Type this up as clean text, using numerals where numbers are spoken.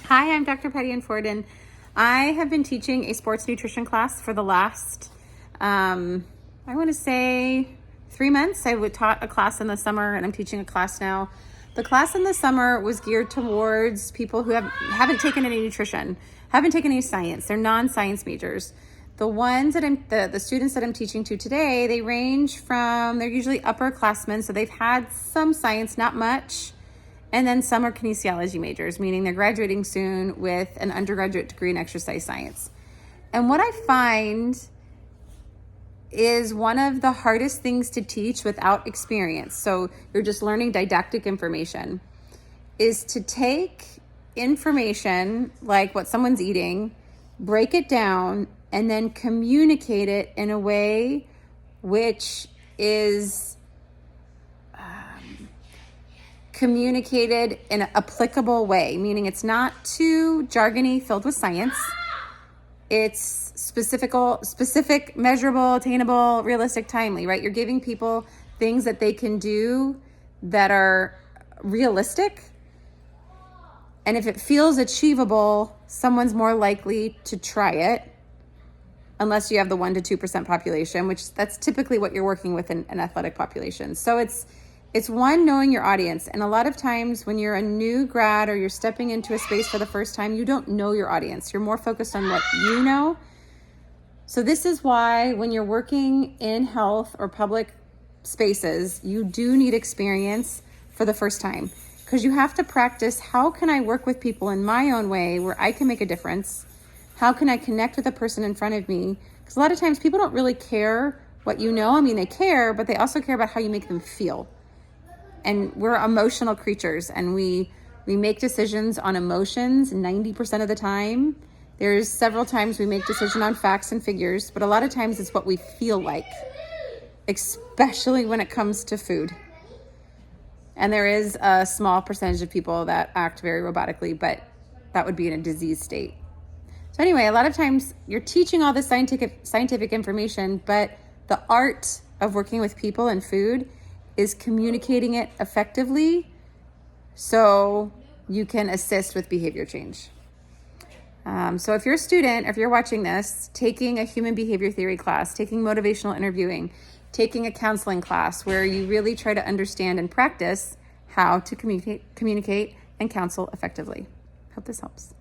Hi, I'm Dr. Patty Anford, and I have been teaching a sports nutrition class for the last, I want to say 3 months. I taught a class in the summer, and I'm teaching a class now. The class in the summer was geared towards people who haven't taken any nutrition, haven't taken any science. They're non-science majors. The ones that the students that I'm teaching to today, they range from, they're usually upperclassmen, so they've had some science, not much. And then some are kinesiology majors, meaning they're graduating soon with an undergraduate degree in exercise science. And what I find is one of the hardest things to teach without experience, so you're just learning didactic information, is to take information like what someone's eating, break it down, and then communicate it in a way which is communicated in an applicable way, meaning it's not too jargony, filled with science. It's specific, measurable, attainable, realistic, timely, right? You're giving people things that they can do that are realistic. And if it feels achievable, someone's more likely to try it, unless you have the 1% to 2% population, which that's typically what you're working with in an athletic population. So it's one, knowing your audience. And a lot of times when you're a new grad or you're stepping into a space for the first time, you don't know your audience. You're more focused on what you know. So this is why when you're working in health or public spaces, you do need experience for the first time, because you have to practice, how can I work with people in my own way where I can make a difference? How can I connect with the person in front of me? Because a lot of times people don't really care what you know. I mean, they care, but they also care about how you make them feel. And we're emotional creatures, and we make decisions on emotions 90% of the time. There's several times we make decisions on facts and figures, but a lot of times it's what we feel like, especially when it comes to food. And there is a small percentage of people that act very robotically, but that would be in a disease state. So anyway, a lot of times you're teaching all this scientific information, but the art of working with people and food is communicating it effectively so you can assist with behavior change. So if you're a student, if you're watching this, taking a human behavior theory class, taking motivational interviewing, taking a counseling class where you really try to understand and practice how to communicate and counsel effectively. Hope this helps.